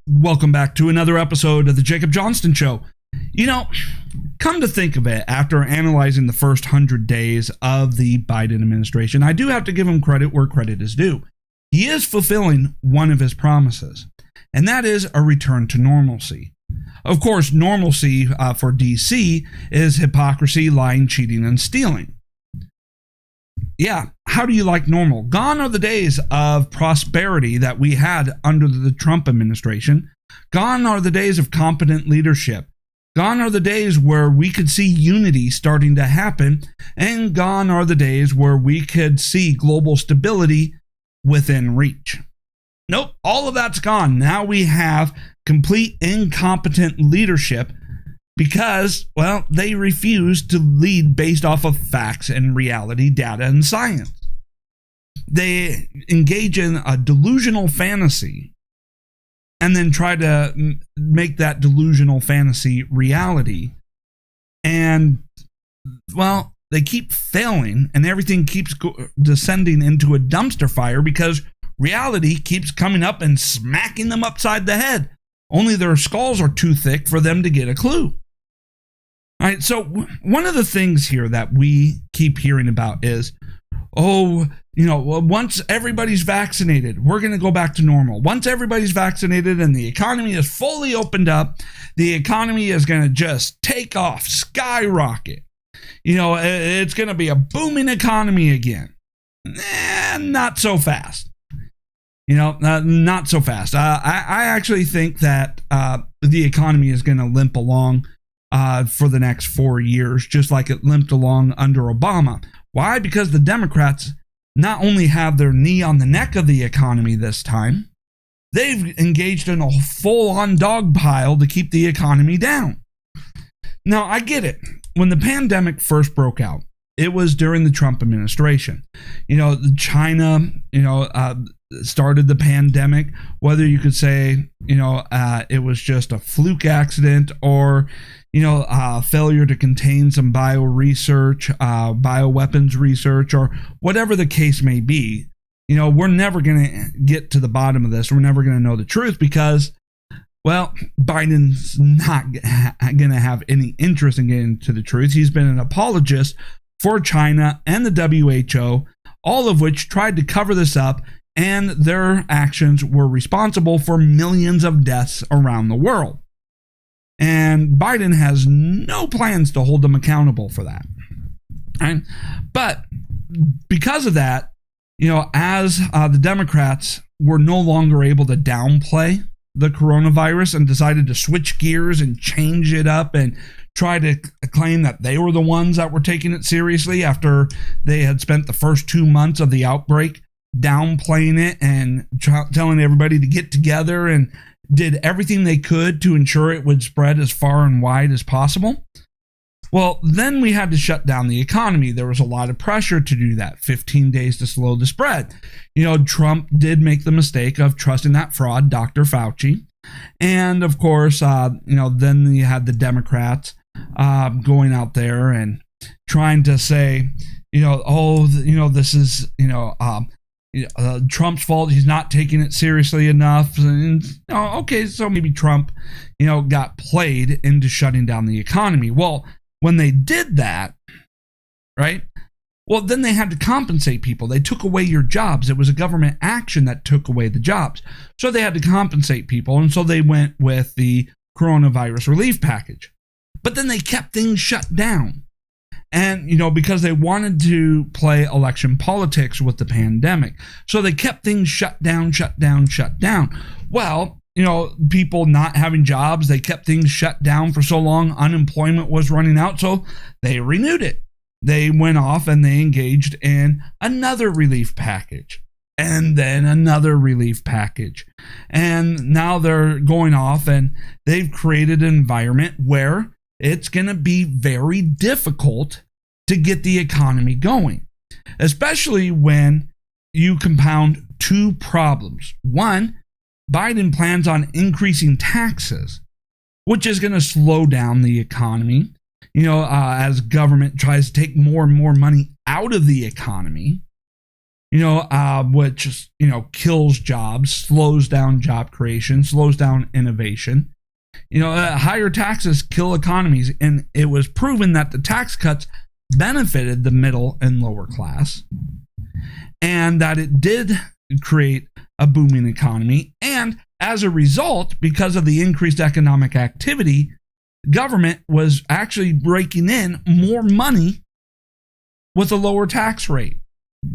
Welcome back to another episode of the Jacob Johnston Show. You know, come to think of it, after analyzing the first 100 days of the Biden administration, I do have to give him credit where credit is due. He is fulfilling one of his promises, and that is a return to normalcy. Of course, normalcy for DC is hypocrisy, lying, cheating, and stealing. Yeah, how do you like normal? Gone are the days of prosperity that we had under the Trump administration. Gone are the days of competent leadership. Gone are the days where we could see unity starting to happen. And gone are the days where we could see global stability within reach. Nope, all of that's gone. Now we have complete incompetent leadership because, well, they refuse to lead based off of facts and reality, data, and science. They engage in a delusional fantasy and then try to make that delusional fantasy reality. And, well, they keep failing and everything keeps descending into a dumpster fire because reality keeps coming up and smacking them upside the head. Only their skulls are too thick for them to get a clue. All right, so one of the things here that we keep hearing about is, once everybody's vaccinated, we're going to go back to normal. Once everybody's vaccinated and the economy is fully opened up, the economy is going to just take off, skyrocket. It's going to be a booming economy again. Not so fast. Not so fast. I actually think that the economy is going to limp along for the next 4 years, just like it limped along under Obama. Why? Because the Democrats not only have their knee on the neck of the economy this time, they've engaged in a full-on dog pile to keep the economy down. Now, I get it. When the pandemic first broke out, it was during the Trump administration. China, started the pandemic, whether you could say, it was just a fluke accident or, failure to contain some bioweapons research, or whatever the case may be. We're never going to get to the bottom of this. We're never going to know the truth because, well, Biden's not going to have any interest in getting to the truth. He's been an apologist for China and the WHO, all of which tried to cover this up, and their actions were responsible for millions of deaths around the world. And Biden has no plans to hold them accountable for that. Right? But because of that, as the Democrats were no longer able to downplay the coronavirus and decided to switch gears and change it up and try to claim that they were the ones that were taking it seriously after they had spent the first 2 months of the outbreak downplaying it and telling everybody to get together and did everything they could to ensure it would spread as far and wide as possible. Well, then we had to shut down the economy. There was a lot of pressure to do that. 15 days to slow the spread. Trump did make the mistake of trusting that fraud, Dr. Fauci. And of course, then you had the Democrats going out there and trying to say, this is, Trump's fault. He's not taking it seriously enough. And, okay, so maybe Trump, got played into shutting down the economy. Well, when they did that, right? Well, then they had to compensate people. They took away your jobs. It was a government action that took away the jobs. So they had to compensate people. And so they went with the coronavirus relief package. But then they kept things shut down. And, because they wanted to play election politics with the pandemic. So they kept things shut down. Well, people not having jobs, they kept things shut down for so long, unemployment was running out, so they renewed it. They went off and they engaged in another relief package, and then another relief package. And now they're going off and they've created an environment where it's going to be very difficult to get the economy going, especially when you compound two problems. One, Biden plans on increasing taxes, which is going to slow down the economy, as government tries to take more and more money out of the economy. which kills jobs, slows down job creation, slows down innovation. Higher taxes kill economies, and it was proven that the tax cuts benefited the middle and lower class, and that it did create a booming economy. And as a result, because of the increased economic activity, government was actually raking in more money with a lower tax rate,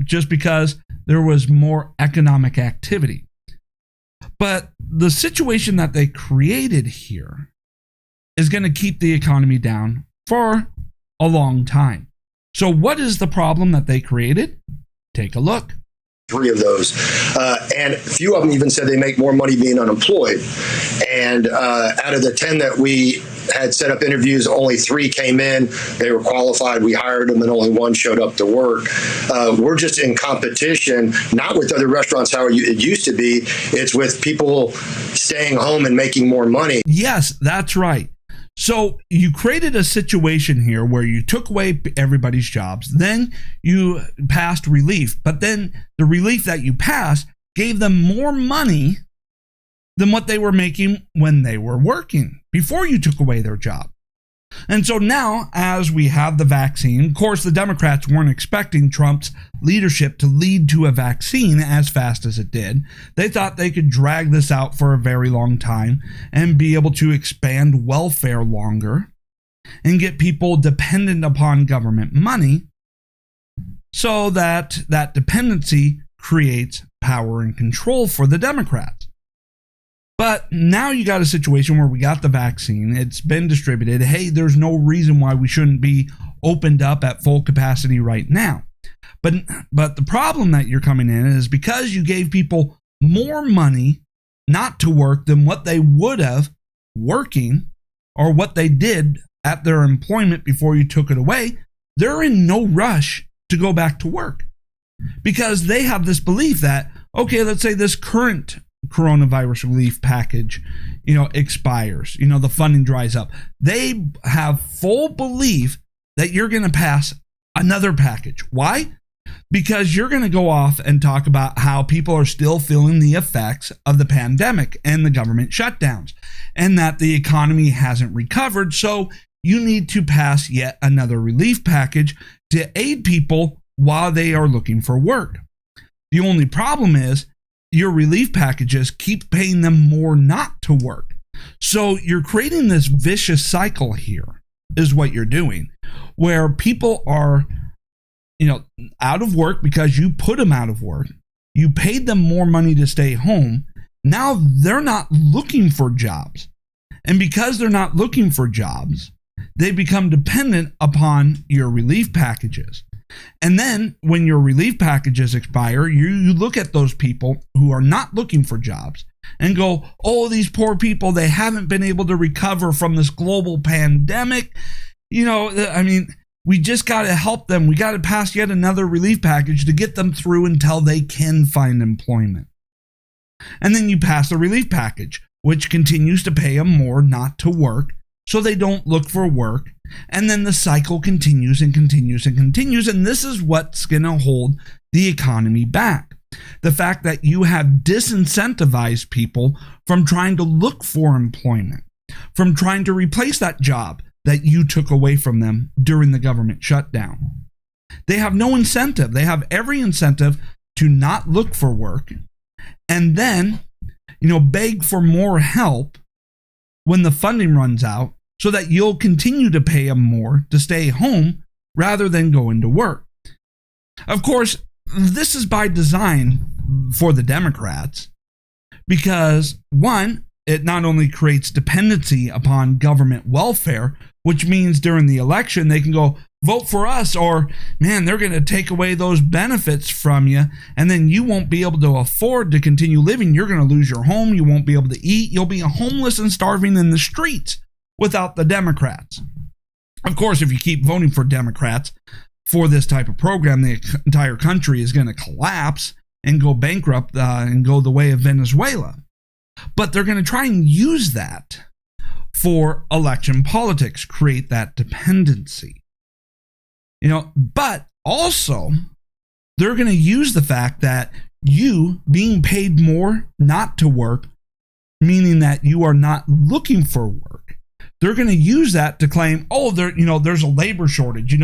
just because there was more economic activity. But the situation that they created here is going to keep the economy down for a long time. So what is the problem that they created? Take a look. 3 of those. And a few of them even said they make more money being unemployed. And out of the 10 that we had set up interviews, only 3 came in. They were qualified. We hired them, and only 1 showed up to work. We're just in competition, not with other restaurants how it used to be. It's with people staying home and making more money. Yes, that's right. So you created a situation here where you took away everybody's jobs, then you passed relief, but then the relief that you passed gave them more money than what they were making when they were working before you took away their job. And so now, as we have the vaccine, of course, the Democrats weren't expecting Trump's leadership to lead to a vaccine as fast as it did. They thought they could drag this out for a very long time and be able to expand welfare longer and get people dependent upon government money, so that that dependency creates power and control for the Democrats. But now you got a situation where we got the vaccine, it's been distributed. Hey, there's no reason why we shouldn't be opened up at full capacity right now. But the problem that you're coming in is because you gave people more money not to work than what they would have working, or what they did at their employment before you took it away, they're in no rush to go back to work, because they have this belief that, okay, let's say this current coronavirus relief package, expires, the funding dries up. They have full belief that you're going to pass another package. Why? Because you're going to go off and talk about how people are still feeling the effects of the pandemic and the government shutdowns, and that the economy hasn't recovered. So you need to pass yet another relief package to aid people while they are looking for work. The only problem is your relief packages keep paying them more not to work. So you're creating this vicious cycle here, is what you're doing, where people are, out of work because you put them out of work. You paid them more money to stay home. Now they're not looking for jobs. And because they're not looking for jobs, they become dependent upon your relief packages. And then when your relief packages expire, you look at those people who are not looking for jobs and go, oh, these poor people, they haven't been able to recover from this global pandemic. We just got to help them. We got to pass yet another relief package to get them through until they can find employment. And then you pass the relief package, which continues to pay them more not to work, so they don't look for work. And then the cycle continues and continues and continues. And this is what's going to hold the economy back. The fact that you have disincentivized people from trying to look for employment, from trying to replace that job that you took away from them during the government shutdown. They have no incentive. They have every incentive to not look for work and then, beg for more help when the funding runs out, so that you'll continue to pay them more to stay home rather than going to work. Of course, this is by design for the Democrats, because one, it not only creates dependency upon government welfare, which means during the election they can go, vote for us, or man, they're going to take away those benefits from you, and then you won't be able to afford to continue living. You're going to lose your home. You won't be able to eat. You'll be homeless and starving in the streets without the Democrats. Of course, if you keep voting for Democrats for this type of program, the entire country is going to collapse and go bankrupt and go the way of Venezuela. But they're going to try and use that for election politics, create that dependency. But also They're going to use the fact that you being paid more not to work, meaning that you are not looking for work. They're going to use that to claim, oh, there's a labor shortage.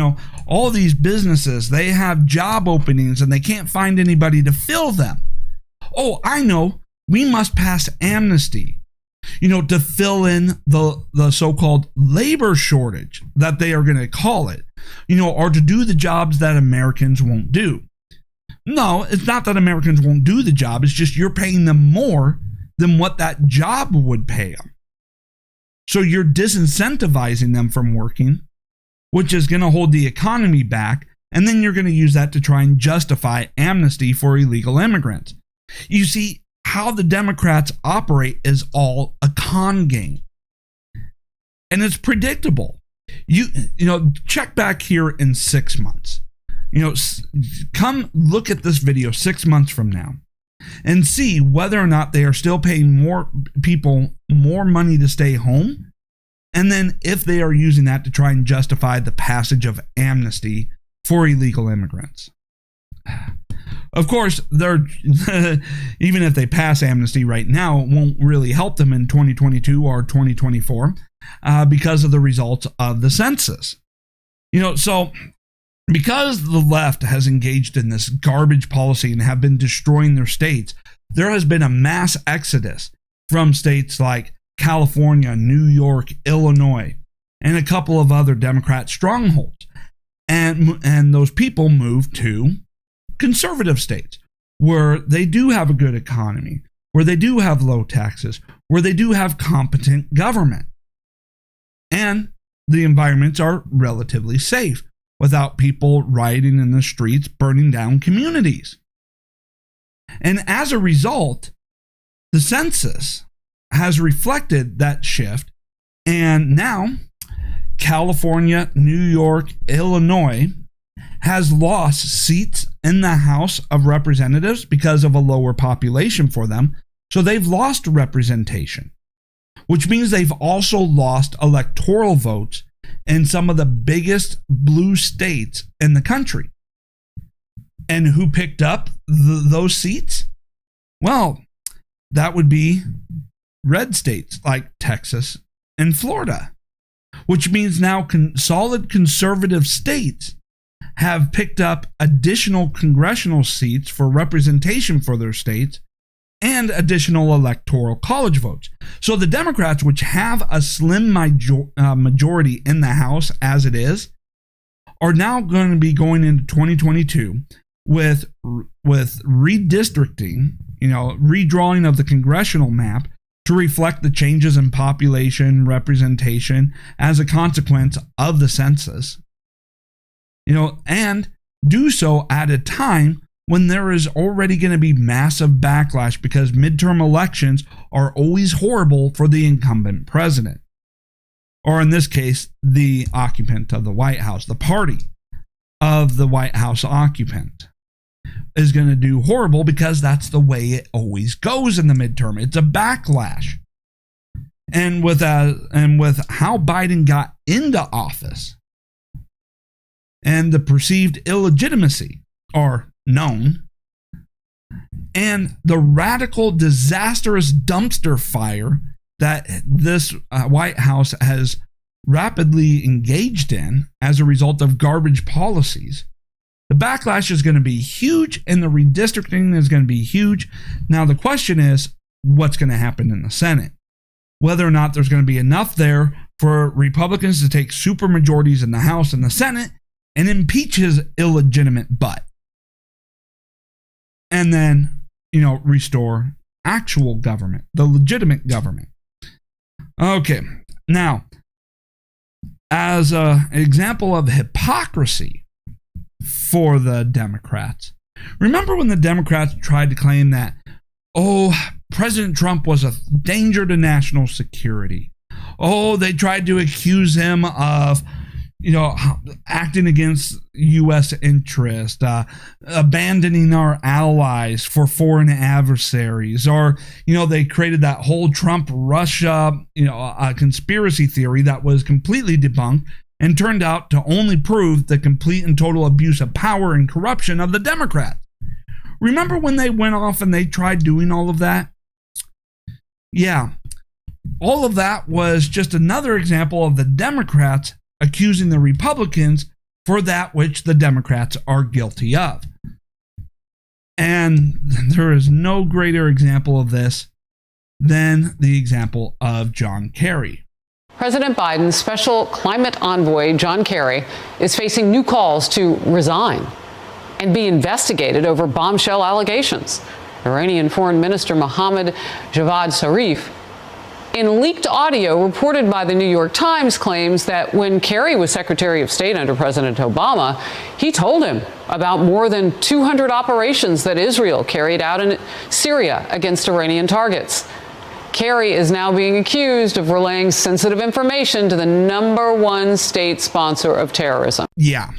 All these businesses, they have job openings and they can't find anybody to fill them. Oh, I know. We must pass amnesty, to fill in the so-called labor shortage that they are going to call it, or to do the jobs that Americans won't do. No, it's not that Americans won't do the job. It's just you're paying them more than what that job would pay them. So you're disincentivizing them from working, which is going to hold the economy back. And then you're going to use that to try and justify amnesty for illegal immigrants. You see, how the Democrats operate is all a con game. And it's predictable. Check back here in 6 months. Come look at this video 6 months from now and see whether or not they are still paying more people more money to stay home. And then if they are using that to try and justify the passage of amnesty for illegal immigrants. Of course, they're even if they pass amnesty right now, it won't really help them in 2022 or 2024 because of the results of the census. So because the left has engaged in this garbage policy and have been destroying their states, there has been a mass exodus from states like California, New York, Illinois, and a couple of other Democrat strongholds. And those people moved to conservative states where they do have a good economy, where they do have low taxes, where they do have competent government. And the environments are relatively safe without people rioting in the streets, burning down communities. And as a result, the census has reflected that shift. And now California, New York, Illinois has lost seats in the House of Representatives because of a lower population for them. So they've lost representation, which means they've also lost electoral votes in some of the biggest blue states in the country. And who picked up those seats? Well, that would be red states like Texas and Florida, which means now solid conservative states have picked up additional congressional seats for representation for their states and additional electoral college votes. So the Democrats, which have a slim majority in the House as it is, are now going to be going into 2022 with redistricting, redrawing of the congressional map to reflect the changes in population representation as a consequence of the census. And do so at a time when there is already going to be massive backlash because midterm elections are always horrible for the incumbent president. Or in this case, the occupant of the White House, the party of the White House occupant is going to do horrible because that's the way it always goes in the midterm. It's a backlash. And with how Biden got into office, and the perceived illegitimacy are known, and the radical, disastrous dumpster fire that this White House has rapidly engaged in as a result of garbage policies, the backlash is going to be huge, and the redistricting is going to be huge. Now, the question is, what's going to happen in the Senate? Whether or not there's going to be enough there for Republicans to take supermajorities in the House and the Senate and impeach his illegitimate butt. And then, restore actual government, the legitimate government. Okay, now, as an example of hypocrisy for the Democrats, remember when the Democrats tried to claim that, President Trump was a danger to national security? They tried to accuse him of acting against U.S. interest, abandoning our allies for foreign adversaries, or, they created that whole Trump-Russia, conspiracy theory that was completely debunked and turned out to only prove the complete and total abuse of power and corruption of the Democrats. Remember when they went off and they tried doing all of that? Yeah, all of that was just another example of the Democrats accusing the Republicans for that which the Democrats are guilty of. And there is no greater example of this than the example of John Kerry. President Biden's special climate envoy, John Kerry, is facing new calls to resign and be investigated over bombshell allegations. Iranian Foreign Minister Mohammad Javad Zarif, in leaked audio reported by the New York Times, claims that when Kerry was Secretary of State under President Obama, he told him about more than 200 operations that Israel carried out in Syria against Iranian targets. Kerry is now being accused of relaying sensitive information to the #1 state sponsor of terrorism. Yeah.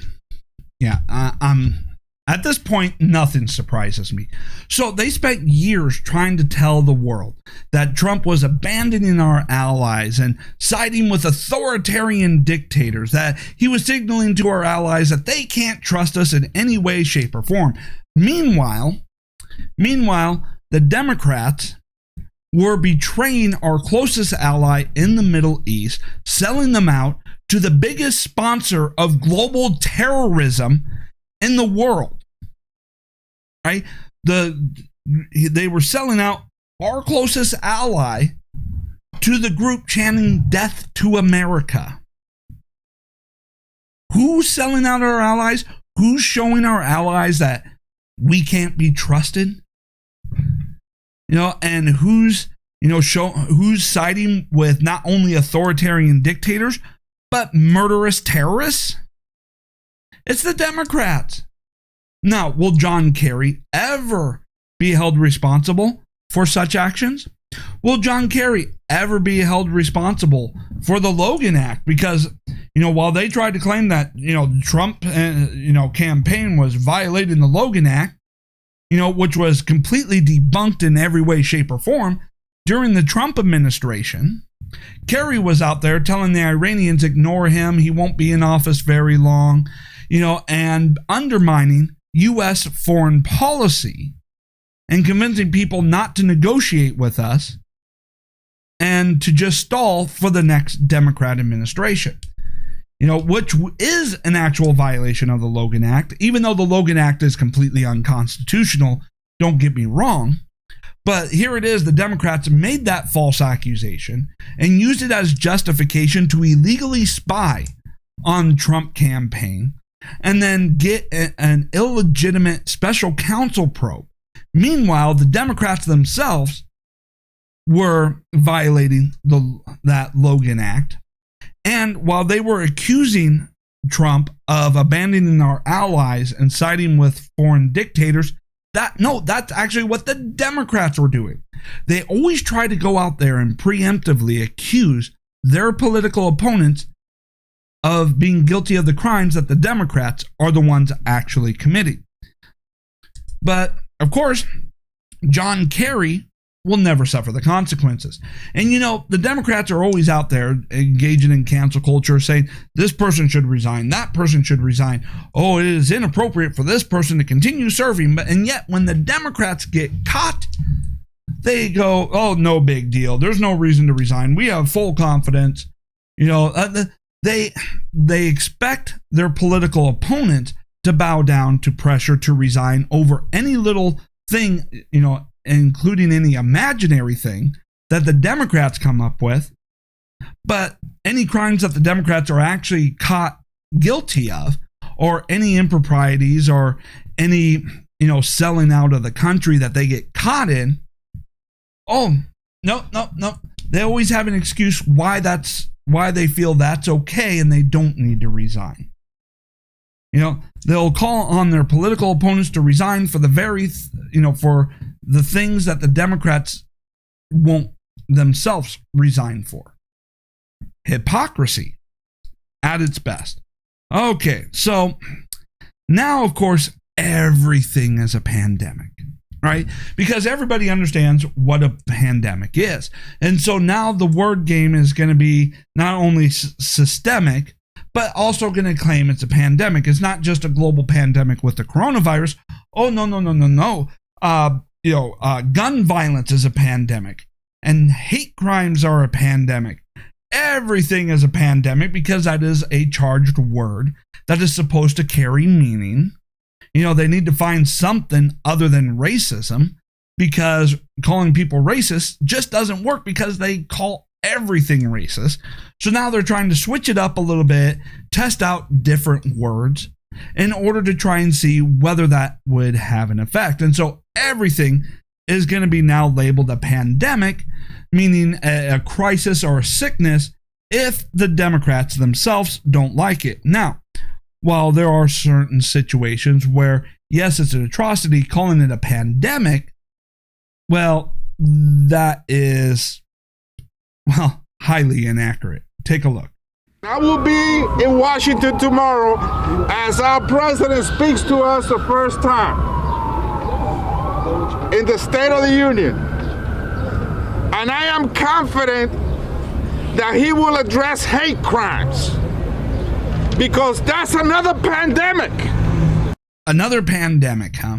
At this point, nothing surprises me. So they spent years trying to tell the world that Trump was abandoning our allies and siding with authoritarian dictators, that he was signaling to our allies that they can't trust us in any way, shape, or form. Meanwhile, the Democrats were betraying our closest ally in the Middle East, selling them out to the biggest sponsor of global terrorism in the world. Right? They were selling out our closest ally to the group chanting death to America. Who's selling out our allies? Who's showing our allies that we can't be trusted? And who's siding with not only authoritarian dictators, but murderous terrorists? It's the Democrats. Now, will John Kerry ever be held responsible for such actions? Will John Kerry ever be held responsible for the Logan Act? Because, while they tried to claim that, Trump, campaign was violating the Logan Act, which was completely debunked in every way, shape, or form, during the Trump administration, Kerry was out there telling the Iranians, ignore him, he won't be in office very long, and undermining U.S. foreign policy and convincing people not to negotiate with us and to just stall for the next Democrat administration. Which is an actual violation of the Logan Act, even though the Logan Act is completely unconstitutional, don't get me wrong. But here it is, the Democrats made that false accusation and used it as justification to illegally spy on the Trump campaign and then get an illegitimate special counsel probe. Meanwhile, the Democrats themselves were violating that Logan Act. And while they were accusing Trump of abandoning our allies and siding with foreign dictators, that's actually what the Democrats were doing. They always try to go out there and preemptively accuse their political opponents of being guilty of the crimes that the Democrats are the ones actually committing. But, of course, John Kerry will never suffer the consequences. And the Democrats are always out there engaging in cancel culture, saying this person should resign, that person should resign. Oh, it is inappropriate for this person to continue serving. And yet when the Democrats get caught, they go, oh, no big deal. There's no reason to resign. We have full confidence. They expect their political opponents to bow down to pressure to resign over any little thing, including any imaginary thing that the Democrats come up with. But any crimes that the Democrats are actually caught guilty of, or any improprieties, or any, selling out of the country that they get caught in, oh, no. They always have an excuse why they feel that's okay and they don't need to resign. They'll call on their political opponents to resign for for the things that the Democrats won't themselves resign for. Hypocrisy at its best. Okay, so now, of course, everything is a pandemic, right? Because everybody understands what a pandemic is. And so now the word game is going to be not only systemic, but also going to claim it's a pandemic. It's not just a global pandemic with the coronavirus. Oh, no. Gun violence is a pandemic, and hate crimes are a pandemic. Everything is a pandemic because that is a charged word that is supposed to carry meaning. They need to find something other than racism, because calling people racist just doesn't work because they call everything racist. So now they're trying to switch it up a little bit, test out different words in order to try and see whether that would have an effect. And so everything is going to be now labeled a pandemic, meaning a crisis or a sickness, if the Democrats themselves don't like it. Now, while there are certain situations where, yes, it's an atrocity, calling it a pandemic, well, that is, highly inaccurate. Take a look. I will be in Washington tomorrow as our president speaks to us the first time in the State of the Union. And I am confident that he will address hate crimes, because that's another pandemic. Another pandemic, huh?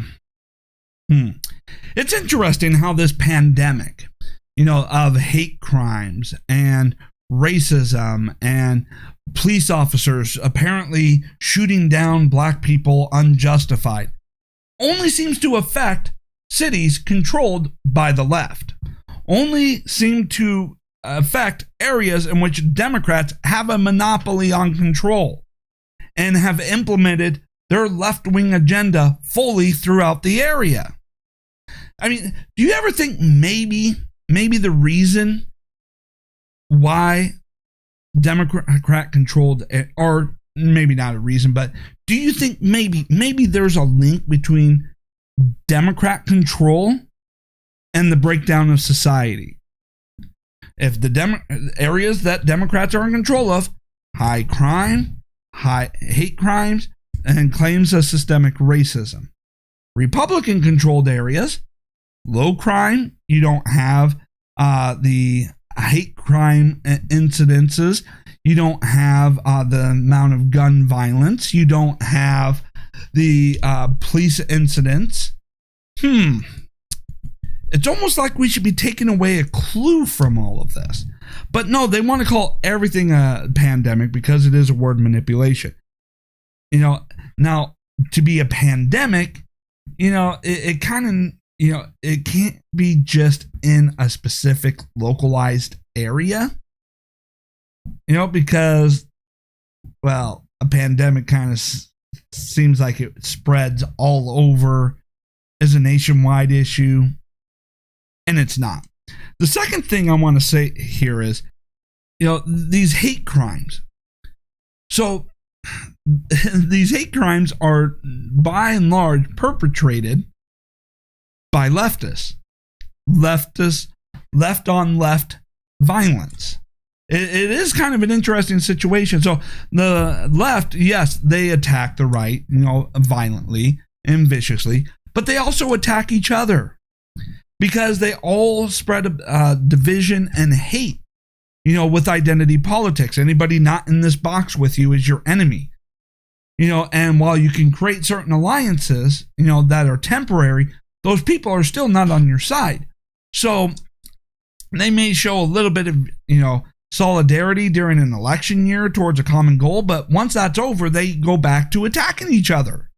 It's interesting how this pandemic, of hate crimes and racism and police officers apparently shooting down black people unjustified, only seems to affect cities controlled by the left. Only seem to affect areas in which Democrats have a monopoly on control and have implemented their left-wing agenda fully throughout the area. I mean, do you ever think maybe the reason why Democrat controlled, or maybe not a reason, but do you think maybe there's a link between Democrat control and the breakdown of society? If the areas that Democrats are in control of, high crime, high hate crimes, and claims of systemic racism. Republican controlled areas, low crime, you don't have the hate crime incidences, you don't have the amount of gun violence, you don't have the police incidents. It's almost like we should be taking away a clue from all of this. But no, they want to call everything a pandemic because it is a word manipulation. Now, to be a pandemic, it kind of, it can't be just in a specific localized area, because, a pandemic kind of seems like it spreads all over, is a nationwide issue. And it's not. The second thing I want to say here is, these hate crimes. So these hate crimes are by and large perpetrated by leftists, left on left violence. It is kind of an interesting situation. So the left, yes, they attack the right, violently and viciously, but they also attack each other, because they all spread division and hate, with identity politics. Anybody not in this box with you is your enemy. And while you can create certain alliances, that are temporary, those people are still not on your side. So they may show a little bit of, solidarity during an election year towards a common goal, but once that's over, they go back to attacking each other.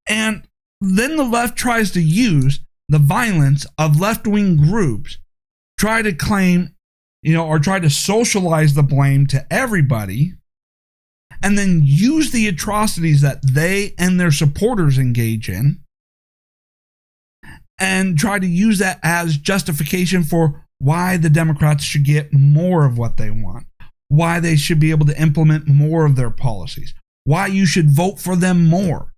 And then the left tries to use the violence of left-wing groups, try to claim, or try to socialize the blame to everybody, and then use the atrocities that they and their supporters engage in, and try to use that as justification for why the Democrats should get more of what they want, why they should be able to implement more of their policies, why you should vote for them more.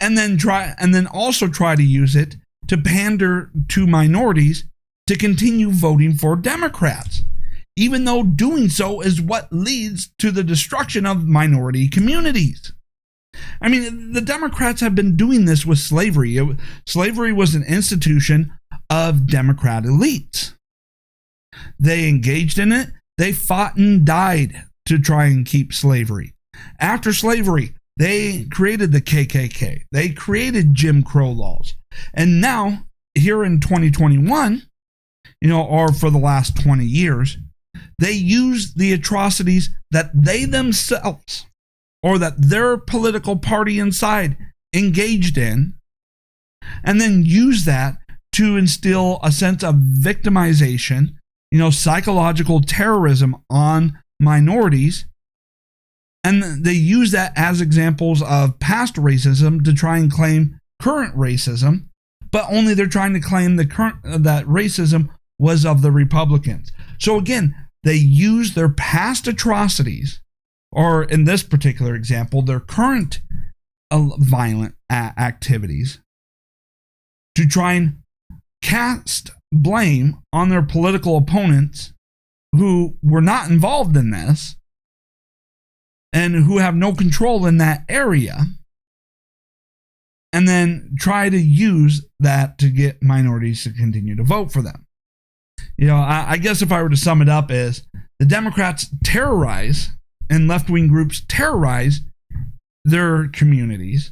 And then also try to use it to pander to minorities to continue voting for Democrats, even though doing so is what leads to the destruction of minority communities. I mean, the Democrats have been doing this with slavery. Slavery was an institution of Democrat elites. They engaged in it. They fought and died to try and keep slavery. After slavery, they created the KKK. They created Jim Crow laws. And now, here in 2021, or for the last 20 years, they use the atrocities that they themselves or that their political party inside engaged in, and then use that to instill a sense of victimization, psychological terrorism on minorities. And they use that as examples of past racism to try and claim current racism, but only they're trying to claim that racism was of the Republicans. So again, they use their past atrocities, or in this particular example, their current violent activities, to try and cast blame on their political opponents who were not involved in this and who have no control in that area, and then try to use that to get minorities to continue to vote for them. I guess if I were to sum it up, is the Democrats terrorize, and left-wing groups terrorize their communities,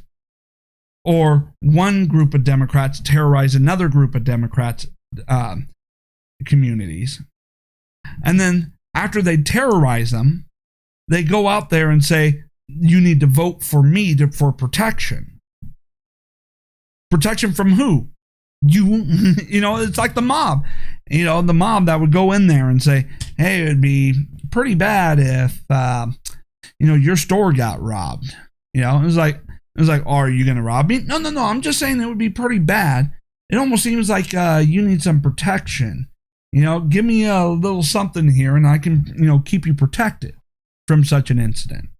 or one group of Democrats terrorize another group of Democrats' communities. And then after they terrorize them, they go out there and say, you need to vote for me for protection. Protection from who? It's like the mob. The mob that would go in there and say, hey, it would be pretty bad if, your store got robbed. It was like, oh, are you going to rob me? No. I'm just saying it would be pretty bad. It almost seems like you need some protection. Give me a little something here and I can, keep you protected from such an incident.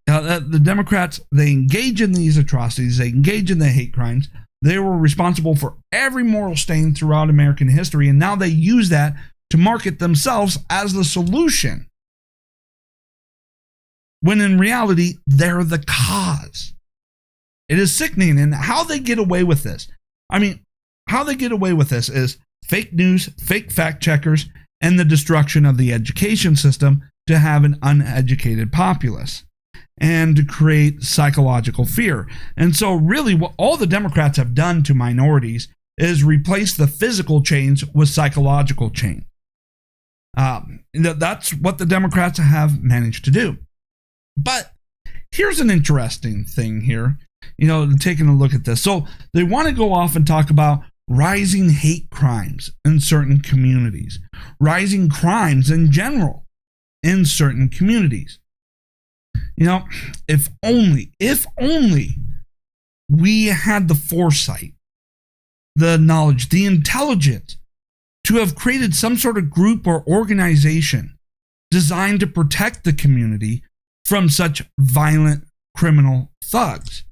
The Democrats, they engage in these atrocities. They engage in the hate crimes. They were responsible for every moral stain throughout American history, and now they use that to market themselves as the solution, when in reality, they're the cause. It is sickening, and how they get away with this. How they get away with this is fake news, fake fact checkers, and the destruction of the education system to have an uneducated populace and to create psychological fear. And so really what all the Democrats have done to minorities is replace the physical chains with psychological chains. That's what the Democrats have managed to do. But here's an interesting thing here, taking a look at this. So they want to go off and talk about rising hate crimes in certain communities, rising crimes in general in certain communities. If only we had the foresight, the knowledge, the intelligence to have created some sort of group or organization designed to protect the community from such violent criminal thugs.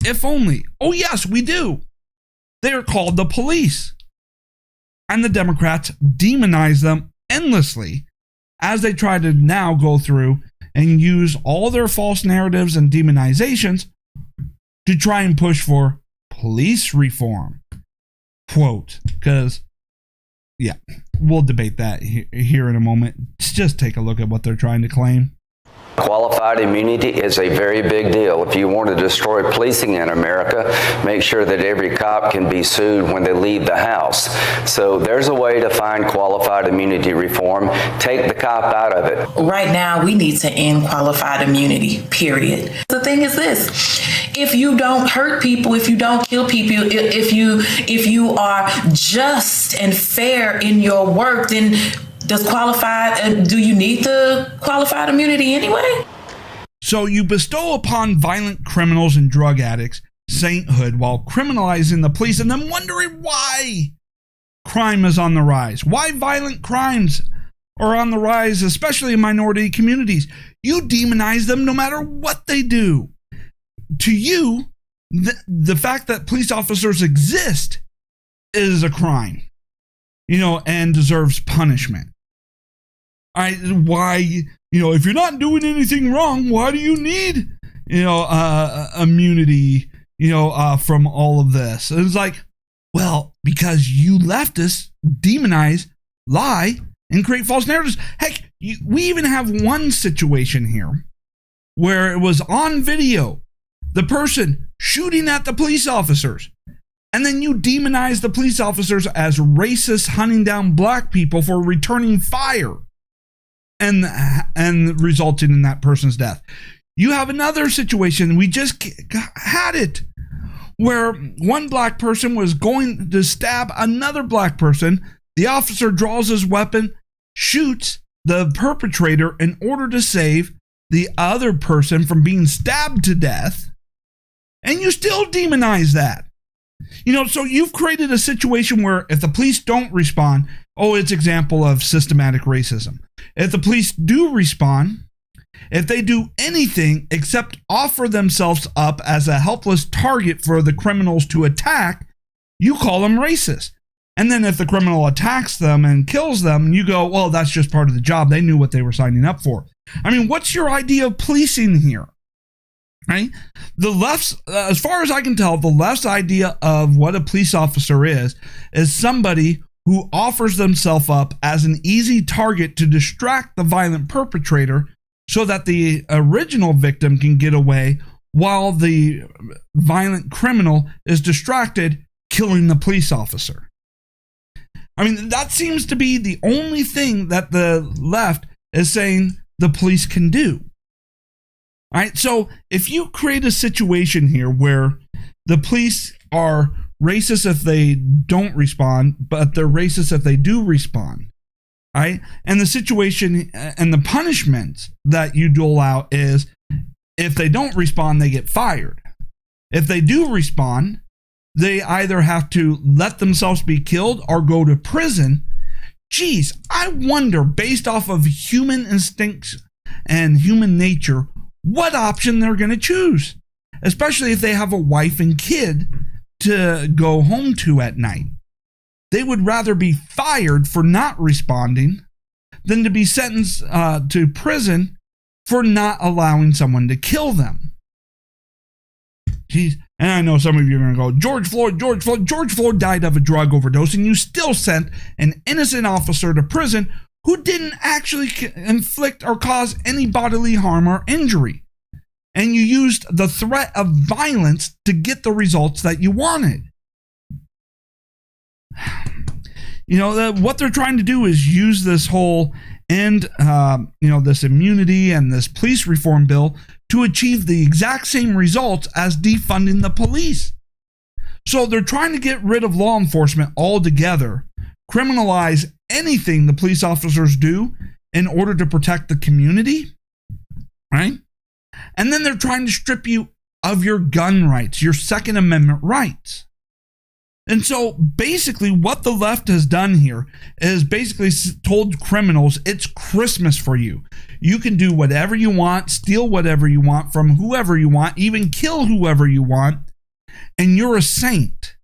If only. Oh, yes, we do. They are called the police. And the Democrats demonize them endlessly as they try to now go through and use all their false narratives and demonizations to try and push for police reform. Quote, because, we'll debate that here in a moment. Just take a look at what they're trying to claim. Qualified immunity is a very big deal. If you want to destroy policing in America, make sure that every cop can be sued when they leave the house. So there's a way to find qualified immunity reform. Take the cop out of it. Right now, we need to end qualified immunity, period. The thing is this. If you don't hurt people, if you don't kill people, if you are just and fair in your work, then do you need the qualified immunity anyway? So you bestow upon violent criminals and drug addicts sainthood while criminalizing the police and then wondering why crime is on the rise. Why violent crimes are on the rise, especially in minority communities. You demonize them no matter what they do. To you, the fact that police officers exist is a crime, and deserves punishment. Why, if you're not doing anything wrong, why do you need, immunity, from all of this? And it's like, well, because you leftists demonize, lie, and create false narratives. Heck, we even have one situation here where it was on video, the person shooting at the police officers, and then you demonize the police officers as racist, hunting down black people for returning fire and resulting in that person's death. You have another situation, we just had it, where one black person was going to stab another black person. The officer draws his weapon, shoots the perpetrator in order to save the other person from being stabbed to death, and you still demonize that. So you've created a situation where if the police don't respond, it's example of systematic racism. If the police do respond, if they do anything except offer themselves up as a helpless target for the criminals to attack, you call them racist. And then if the criminal attacks them and kills them, you go, well, that's just part of the job. They knew what they were signing up for. I mean, what's your idea of policing here? Right? The left's, as far as I can tell, the left's idea of what a police officer is somebody who offers themselves up as an easy target to distract the violent perpetrator so that the original victim can get away while the violent criminal is distracted, killing the police officer. I mean, that seems to be the only thing that the left is saying the police can do. All right, so if you create a situation here where the police are racist if they don't respond, but they're racist if they do respond, right? And the situation and the punishment that you dole out is if they don't respond, they get fired. If they do respond, they either have to let themselves be killed or go to prison. Geez, I wonder, based off of human instincts and human nature, what option they're going to choose, especially if they have a wife and kid to go home to at night. They would rather be fired for not responding than to be sentenced to prison for not allowing someone to kill them. Jeez. And I know some of you are going to go, George Floyd died of a drug overdose, and you still sent an innocent officer to prison who didn't actually inflict or cause any bodily harm or injury. And you used the threat of violence to get the results that you wanted. What they're trying to do is use this whole this immunity and this police reform bill to achieve the exact same results as defunding the police. So they're trying to get rid of law enforcement altogether, criminalize anything the police officers do in order to protect the community, right? And then they're trying to strip you of your gun rights, your Second Amendment rights. And so basically what the left has done here is basically told criminals it's Christmas for you. You can do whatever you want, steal whatever you want from whoever you want, even kill whoever you want, and you're a saint.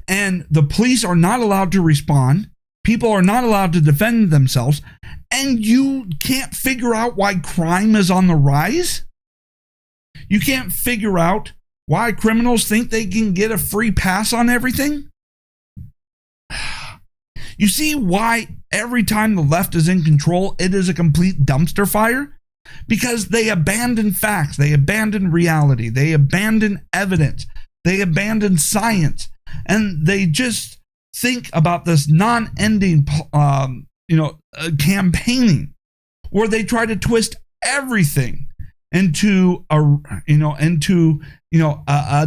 And the police are not allowed to respond. People are not allowed to defend themselves. And you can't figure out why crime is on the rise? You can't figure out why criminals think they can get a free pass on everything? You see why every time the left is in control, it is a complete dumpster fire? Because they abandon facts, they abandon reality, they abandon evidence, they abandon science, and they just think about this non-ending, campaigning where they try to twist everything into a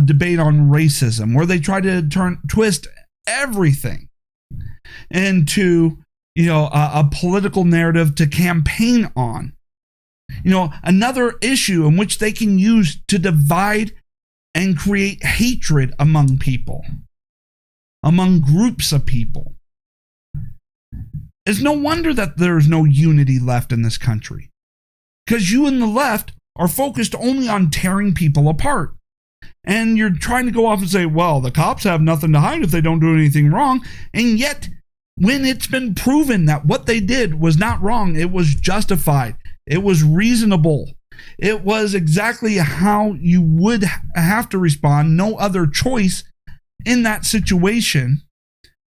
debate on racism, where they try to twist everything into a political narrative to campaign on. Another issue in which they can use to divide and create hatred among people, among groups of people. It's no wonder that there's no unity left in this country, because you and the left are focused only on tearing people apart. And you're trying to go off and say, well, the cops have nothing to hide if they don't do anything wrong. And yet, when it's been proven that what they did was not wrong, it was justified, it was reasonable, it was exactly how you would have to respond, no other choice in that situation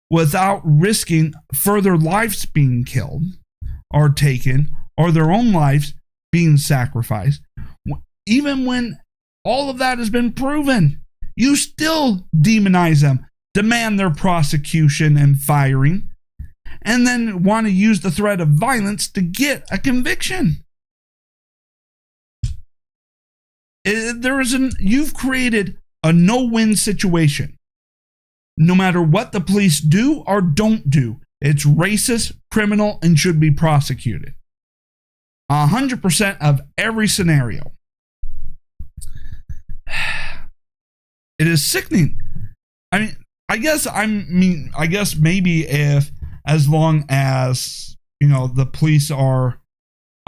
without risking further lives being killed, are taken or their own lives being sacrificed, even when all of that has been proven, you still demonize them, demand their prosecution and firing, and then want to use the threat of violence to get a conviction. You've created a no-win situation. No matter what the police do or don't do, it's racist, criminal, and should be prosecuted. 100% of every scenario. It is sickening. I guess maybe if, as long as, the police are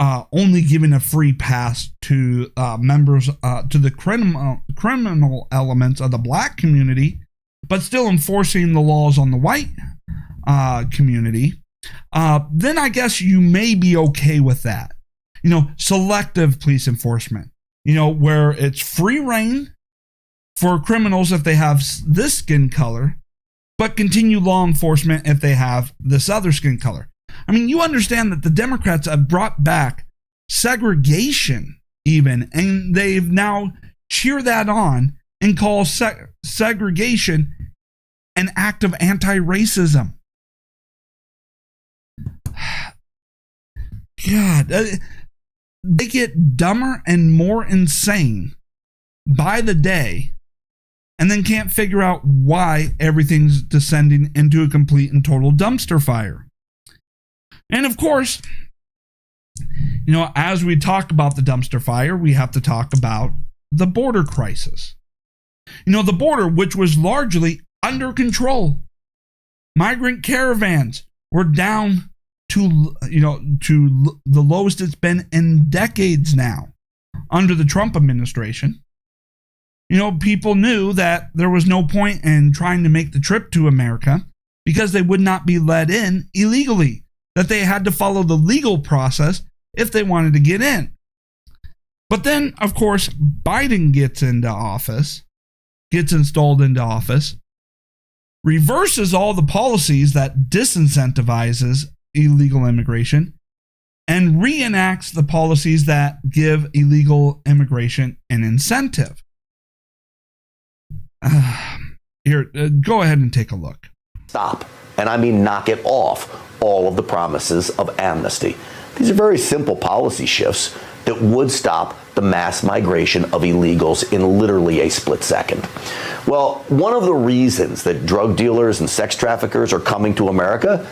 only giving a free pass to members, to the criminal elements of the black community, but still enforcing the laws on the white community, then I guess you may be okay with that. Selective police enforcement, where it's free reign for criminals if they have this skin color, but continue law enforcement if they have this other skin color. You understand that the Democrats have brought back segregation even, and they've now cheered that on and call segregation an act of anti-racism. God, they get dumber and more insane by the day, and then can't figure out why everything's descending into a complete and total dumpster fire. And of course, as we talk about the dumpster fire, we have to talk about the border crisis. The border, which was largely under control. Migrant caravans were down to the lowest it's been in decades now under the Trump administration. People knew that there was no point in trying to make the trip to America because they would not be let in illegally, that they had to follow the legal process if they wanted to get in. But then, of course, Biden gets installed into office, reverses all the policies that disincentivizes illegal immigration, and reenacts the policies that give illegal immigration an incentive. Here, go ahead and take a look. Stop, and I mean knock it off, all of the promises of amnesty. These are very simple policy shifts that would stop the mass migration of illegals in literally a split second. Well, one of the reasons that drug dealers and sex traffickers are coming to America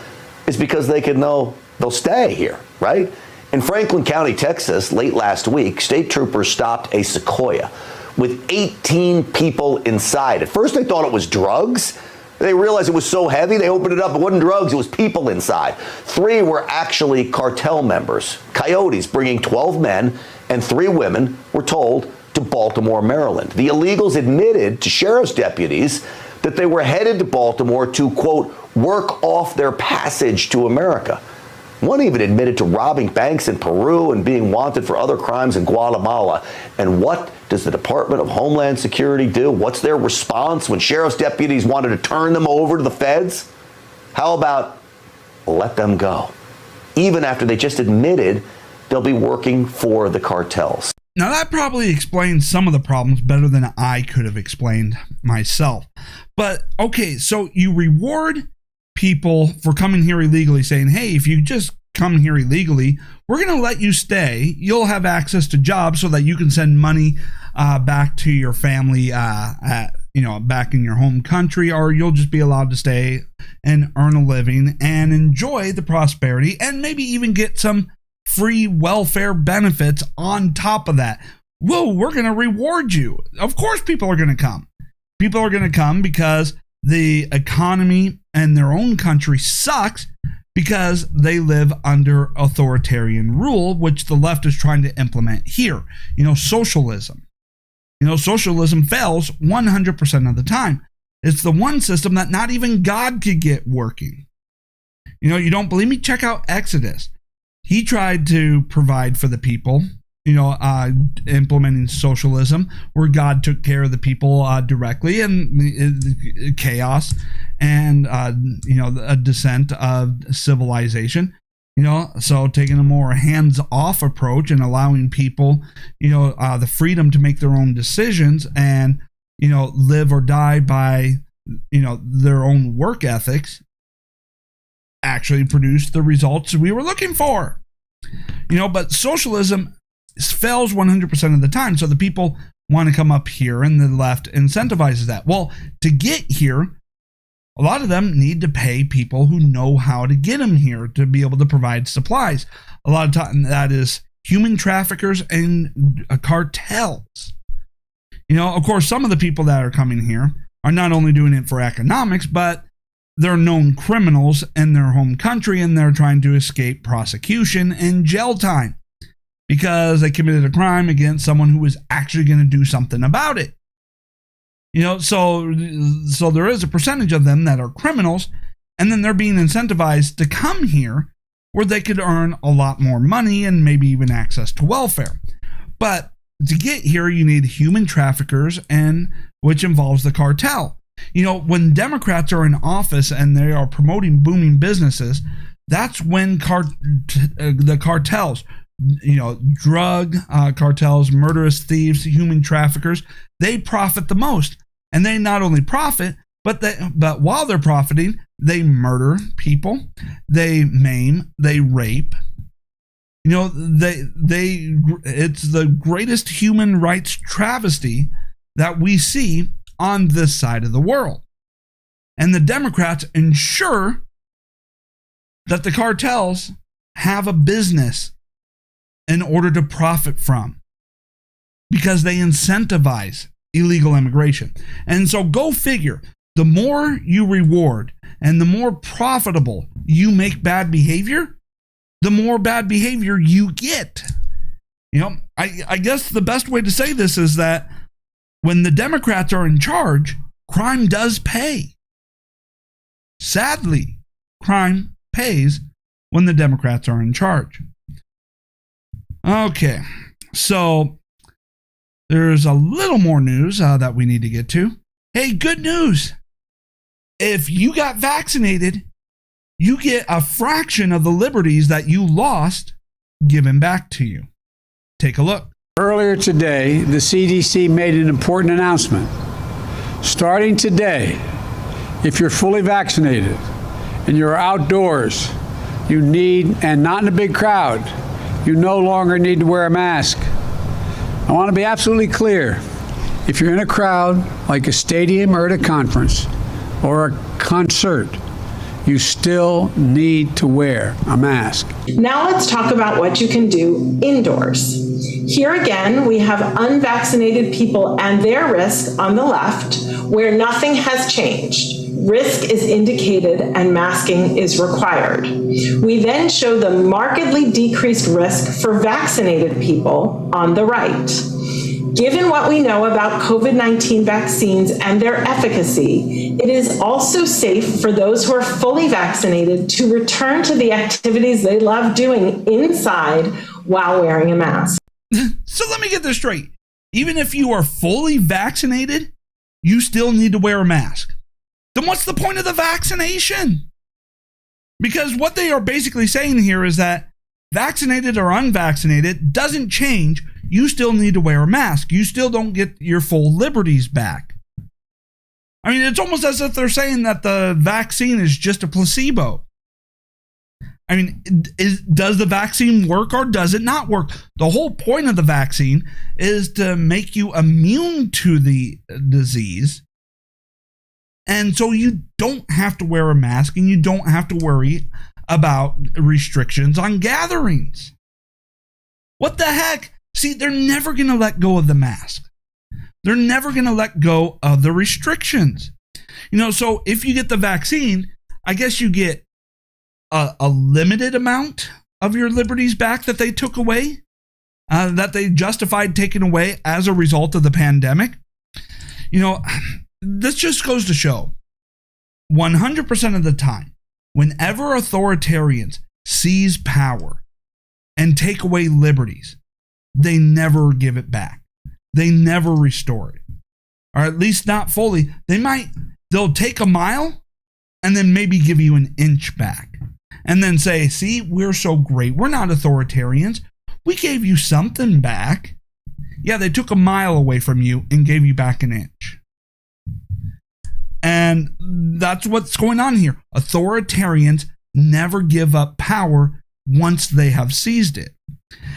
is because they can know they'll stay here, right? In Franklin County, Texas, late last week, state troopers stopped a Sequoia with 18 people inside. At first, they thought it was drugs. They realized it was so heavy, they opened it up. It wasn't drugs, it was people inside. 3 were actually cartel members, coyotes, bringing 12 men and 3 women, were told, to Baltimore, Maryland. The illegals admitted to sheriff's deputies that they were headed to Baltimore to, quote, work off their passage to America. One even admitted to robbing banks in Peru and being wanted for other crimes in Guatemala. And what does the Department of Homeland Security do? What's their response when sheriff's deputies wanted to turn them over to the feds? How about let them go, even after they just admitted they'll be working for the cartels? Now, that probably explains some of the problems better than I could have explained myself. But, okay, so you reward people for coming here illegally, saying, hey, if you just come here illegally, we're going to let you stay. You'll have access to jobs so that you can send money back to your family, back in your home country, or you'll just be allowed to stay and earn a living and enjoy the prosperity and maybe even get some free welfare benefits on top of that. Whoa, we're going to reward you. Of course, people are going to come. People are going to come because the economy and their own country sucks because they live under authoritarian rule, which the left is trying to implement here. Socialism. Socialism fails 100% of the time. It's the one system that not even God could get working. You don't believe me? Check out Exodus. He tried to provide for the people, implementing socialism, where God took care of the people directly, and chaos and a descent of civilization. So taking a more hands-off approach and allowing people, the freedom to make their own decisions and, live or die by, their own work ethics actually produced the results we were looking for. But socialism fails 100% of the time. So the people want to come up here and the left incentivizes that. Well, to get here, a lot of them need to pay people who know how to get them here to be able to provide supplies. A lot of time that is human traffickers and cartels. Of course, some of the people that are coming here are not only doing it for economics, but they're known criminals in their home country and they're trying to escape prosecution and jail time because they committed a crime against someone who was actually going to do something about it. So there is a percentage of them that are criminals, and then they're being incentivized to come here where they could earn a lot more money and maybe even access to welfare. But to get here, you need human traffickers, and which involves the cartel. When Democrats are in office and they are promoting booming businesses, that's when the cartels, drug cartels, murderous thieves, human traffickers, they profit the most. And they not only profit, but while they're profiting, they murder people, they maim, they rape. It's the greatest human rights travesty that we see on this side of the world. And the Democrats ensure that the cartels have a business in order to profit from, because they incentivize illegal immigration. And so go figure, the more you reward and the more profitable you make bad behavior, the more bad behavior you get. I guess the best way to say this is that when the Democrats are in charge, crime does pay. Sadly, crime pays when the Democrats are in charge. Okay, so there's a little more news that we need to get to. Hey, good news. If you got vaccinated, you get a fraction of the liberties that you lost given back to you. Take a look. Earlier today, the CDC made an important announcement. Starting today, if you're fully vaccinated and you're outdoors, you need, and not in a big crowd, you no longer need to wear a mask. I want to be absolutely clear. If you're in a crowd, like a stadium or at a conference or a concert, you still need to wear a mask. Now let's talk about what you can do indoors. Here again, we have unvaccinated people and their risk on the left, where nothing has changed. Risk is indicated and masking is required. We then show the markedly decreased risk for vaccinated people on the right. Given what we know about COVID-19 vaccines and their efficacy, it is also safe for those who are fully vaccinated to return to the activities they love doing inside while wearing a mask. So let me get this straight. Even if you are fully vaccinated, you still need to wear a mask. Then what's the point of the vaccination? Because what they are basically saying here is that vaccinated or unvaccinated doesn't change. You still need to wear a mask. You still don't get your full liberties back. I mean, it's almost as if they're saying that the vaccine is just a placebo. I mean, does the vaccine work or does it not work? The whole point of the vaccine is to make you immune to the disease. And so you don't have to wear a mask and you don't have to worry about restrictions on gatherings. What the heck? See, they're never going to let go of the mask. They're never going to let go of the restrictions. So if you get the vaccine, I guess you get a limited amount of your liberties back that they took away, that they justified taking away as a result of the pandemic. This just goes to show 100% of the time, whenever authoritarians seize power and take away liberties, they never give it back. They never restore it, or at least not fully. They'll take a mile and then maybe give you an inch back. and then say, see, we're so great. We're not authoritarians. We gave you something back. Yeah, they took a mile away from you and gave you back an inch. And that's what's going on here. Authoritarians never give up power once they have seized it.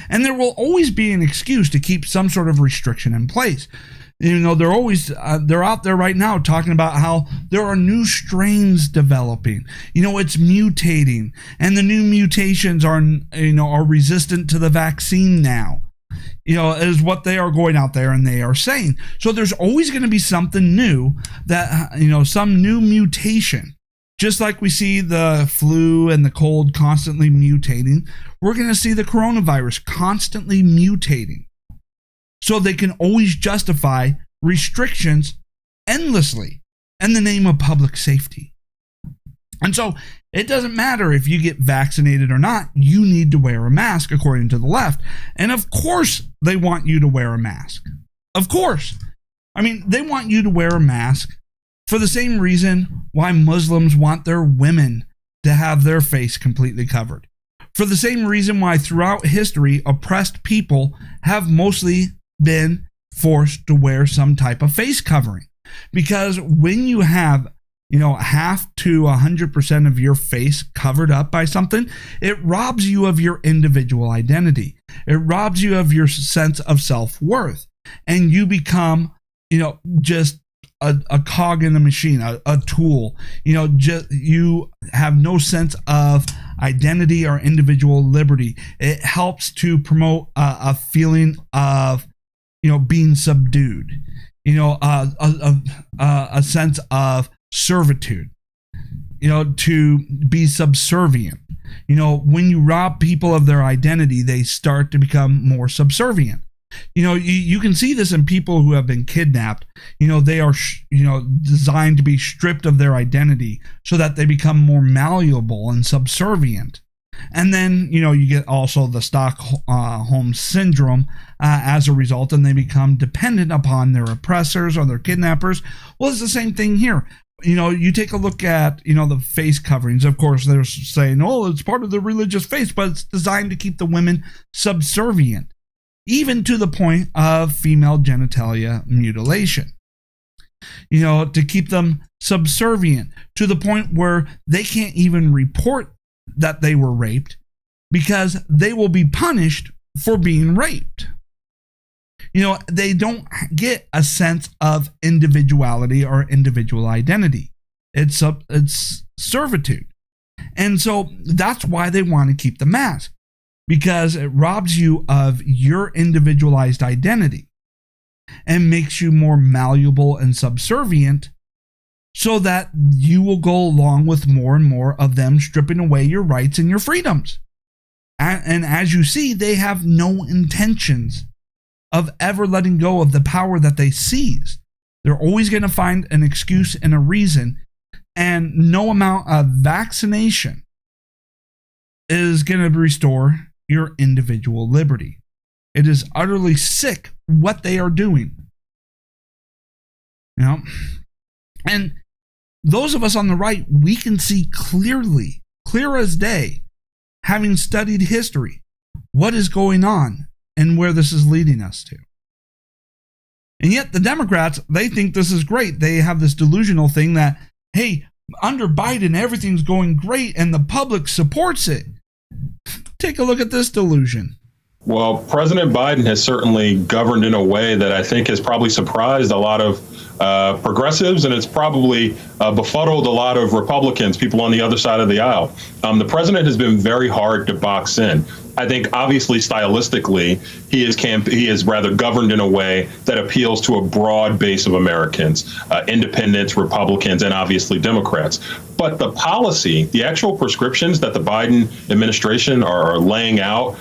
And there will always be an excuse to keep some sort of restriction in place. You know, they're always they're out there right now talking about how there are new strains developing. You know, it's mutating, and the new mutations are resistant to the vaccine now. You know, is what they are going out there and they are saying. So there's always going to be something new that, you know, some new mutation. Just like we see the flu and the cold constantly mutating, we're going to see the coronavirus constantly mutating. So they can always justify restrictions endlessly in the name of public safety. And so it doesn't matter if you get vaccinated or not, you need to wear a mask according to the left. And of course they want you to wear a mask. Of course. I mean, they want you to wear a mask for the same reason why Muslims want their women to have their face completely covered. For the same reason why throughout history, oppressed people have mostly been forced to wear some type of face covering. Because when you have, you know, half to 100% of your face covered up by something, it robs you of your individual identity. It robs you of your sense of self-worth. And you become, you know, just a cog in the machine, a tool. You know, just you have no sense of identity or individual liberty. It helps to promote a feeling of, you know, being subdued. You know, a sense of servitude. You know, to be subservient. You know, when you rob people of their identity, they start to become more subservient. You know, you can see this in people who have been kidnapped. You know, they are, designed to be stripped of their identity so that they become more malleable and subservient. And then, you know, you get also the Stockholm syndrome as a result, and they become dependent upon their oppressors or their kidnappers. Well, it's the same thing here. You know, you take a look at, you know, the face coverings. Of course, they're saying, oh, it's part of the religious faith, but it's designed to keep the women subservient, even to the point of female genitalia mutilation. You know, to keep them subservient to the point where they can't even report that they were raped because they will be punished for being raped. You know, they don't get a sense of individuality or individual identity. It's servitude. And so that's why they want to keep the mask, because it robs you of your individualized identity and makes you more malleable and subservient, so that you will go along with more and more of them stripping away your rights and your freedoms. And as you see, they have no intentions of ever letting go of the power that they seized. They're always going to find an excuse and a reason, and no amount of vaccination is going to restore your individual liberty. It is utterly sick what they are doing. You know? And those of us on the right, we can see clearly, clear as day, having studied history, what is going on and where this is leading us to. And yet the Democrats, they think this is great. They have this delusional thing that, hey, under Biden, everything's going great and the public supports it. Take a look at this delusion. Well, President Biden has certainly governed in a way that I think has probably surprised a lot of progressives, and it's probably befuddled a lot of Republicans, people on the other side of the aisle. The president has been very hard to box in. I think obviously stylistically, he is rather governed in a way that appeals to a broad base of Americans, independents, Republicans, and obviously Democrats. But the policy, the actual prescriptions that the Biden administration are laying out,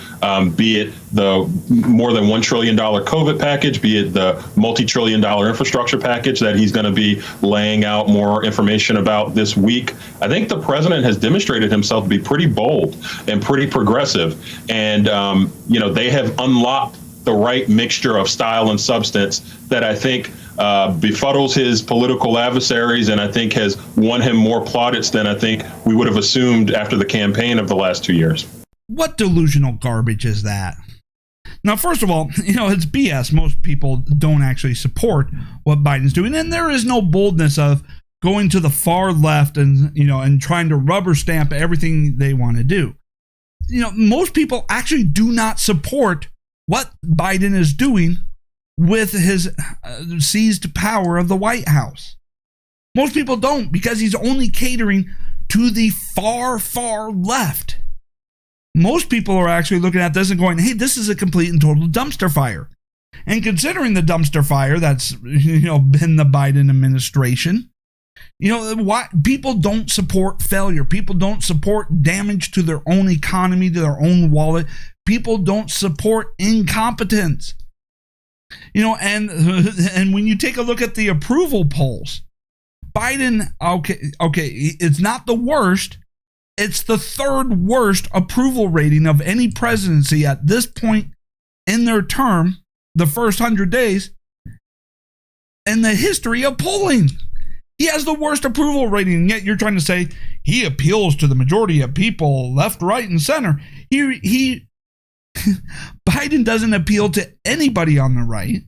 be it the more than $1 trillion COVID package, be it the multi-trillion-dollar infrastructure package that he's going to be laying out more information about this week, I think the president has demonstrated himself to be pretty bold and pretty progressive. And, they have unlocked the right mixture of style and substance that I think befuddles his political adversaries, and I think has won him more plaudits than I think we would have assumed after the campaign of the last 2 years. What delusional garbage is that? Now, first of all, it's BS. Most people don't actually support what Biden's doing, and there is no boldness of going to the far left and trying to rubber stamp everything they want to do. Most people actually do not support what Biden is doing with his seized power of the White House. Most people don't, because he's only catering to the far, far left. Most people are actually looking at this and going, hey, this is a complete and total dumpster fire. And considering the dumpster fire that's, been the Biden administration, why people don't support failure. People don't support damage to their own economy, to their own wallet. People don't support incompetence. And when you take a look at the approval polls, Biden, okay, it's not the worst. It's the third worst approval rating of any presidency at this point in their term, the first 100 days, in the history of polling. He has the worst approval rating, and yet you're trying to say he appeals to the majority of people, left, right, and center. He Biden doesn't appeal to anybody on the right.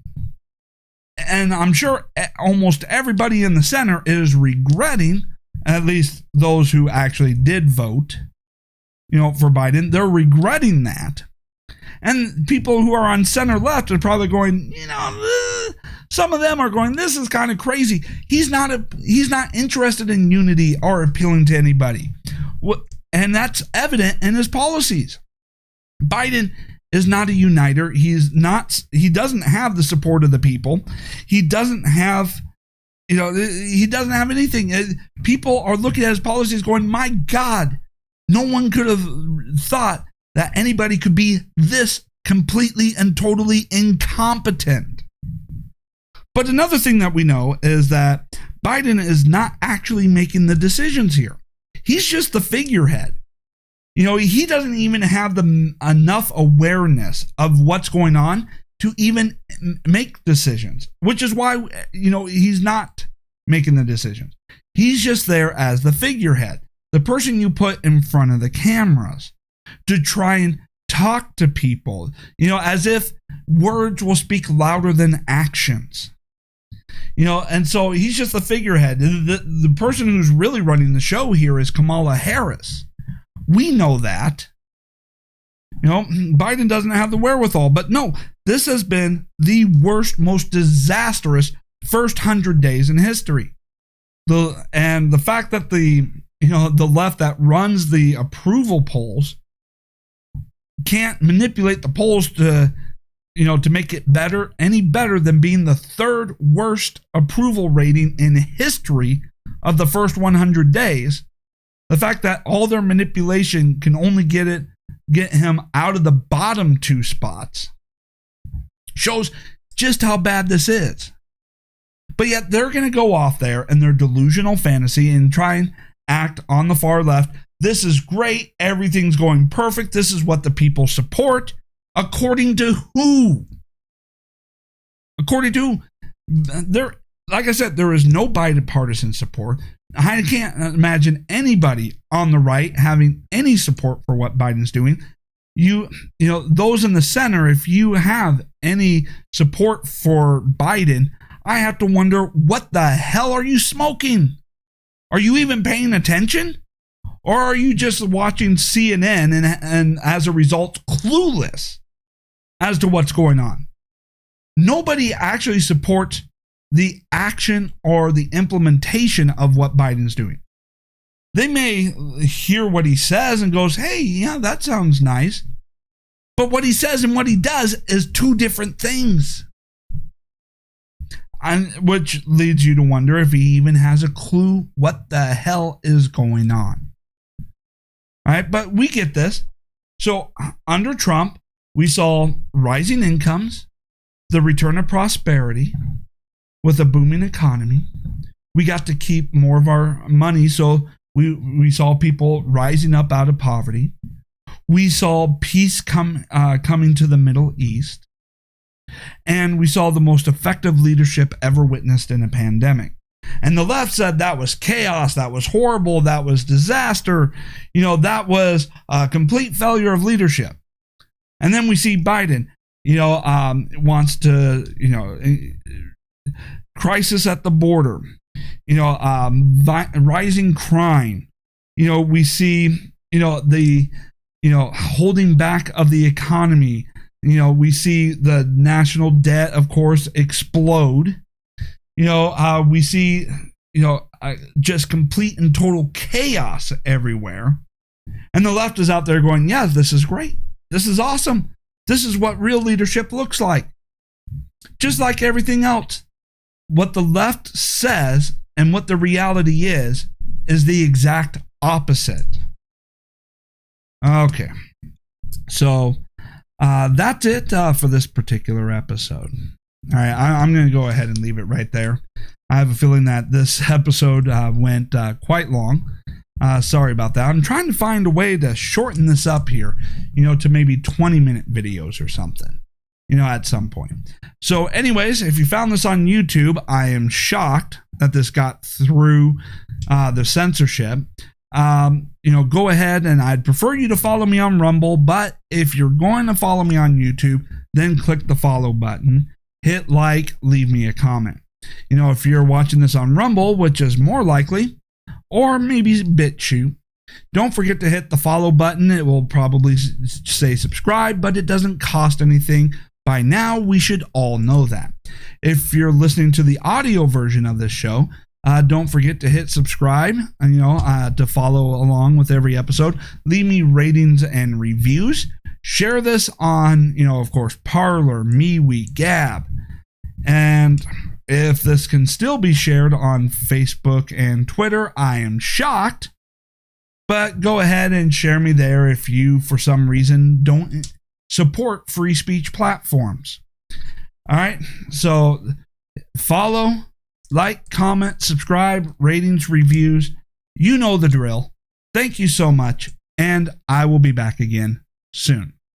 And I'm sure almost everybody in the center is regretting, at least those who actually did vote, for Biden, they're regretting that. And people who are on center left are probably going, some of them are going, this is kind of crazy. He's not interested in unity or appealing to anybody. And that's evident in his policies. Biden is not a uniter. He doesn't have the support of the people. He doesn't have anything. People are looking at his policies going, my God, no one could have thought that anybody could be this completely and totally incompetent. But another thing that we know is that Biden is not actually making the decisions here. He's just the figurehead. He doesn't even have enough awareness of what's going on to even make decisions, which is why, he's not making the decisions. He's just there as the figurehead, the person you put in front of the cameras to try and talk to people, as if words will speak louder than actions. And so he's just the figurehead. The person who's really running the show here is Kamala Harris. We know that. Biden doesn't have the wherewithal, but no, this has been the worst, most disastrous first 100 days in history. The fact that the left that runs the approval polls can't manipulate the polls to make it any better than being the third worst approval rating in history of the first 100 days. The fact that all their manipulation can only get him out of the bottom two spots shows just how bad this is. But yet they're going to go off there in their delusional fantasy and try and act on the far left. This is great. Everything's going perfect. This is what the people support. According to who? According to like I said, there is no bipartisan support. I can't imagine anybody on the right having any support for what Biden's doing. Those in the center, if you have any support for Biden, I have to wonder, what the hell are you smoking? Are you even paying attention? Or are you just watching CNN and as a result, clueless as to what's going on? Nobody actually supports the action or the implementation of what Biden's doing. They may hear what he says and goes, hey, yeah, that sounds nice. But what he says and what he does is two different things. Which leads you to wonder if he even has a clue what the hell is going on. All right, but we get this. So under Trump, we saw rising incomes, the return of prosperity with a booming economy. We got to keep more of our money, so we saw people rising up out of poverty. We saw peace coming to the Middle East. And we saw the most effective leadership ever witnessed in a pandemic. And the left said that was chaos, that was horrible, that was disaster, that was a complete failure of leadership. And then we see Biden, wants to, crisis at the border, rising crime. We see, the, holding back of the economy. We see the national debt, of course, explode. We see, just complete and total chaos everywhere. And the left is out there going, yeah, this is great. This is awesome. This is what real leadership looks like. Just like everything else, what the left says and what the reality is the exact opposite. Okay. So that's it for this particular episode. All right, I'm going to go ahead and leave it right there. I have a feeling that this episode went quite long. Sorry about that. I'm trying to find a way to shorten this up here, to maybe 20-minute videos or something, at some point. So anyways, if you found this on YouTube, I am shocked that this got through the censorship. Go ahead, and I'd prefer you to follow me on Rumble, but if you're going to follow me on YouTube, then click the follow button. Hit like, leave me a comment. If you're watching this on Rumble, which is more likely, or maybe BitChute, don't forget to hit the follow button. It will probably say subscribe, but it doesn't cost anything. By now, we should all know that. If you're listening to the audio version of this show, don't forget to hit subscribe, to follow along with every episode. Leave me ratings and reviews. Share this on, of course, Parler, MeWe, Gab. And if this can still be shared on Facebook and Twitter, I am shocked. But go ahead and share me there if you, for some reason, don't support free speech platforms. All right, so follow, like, comment, subscribe, ratings, reviews. You know the drill. Thank you so much, and I will be back again soon.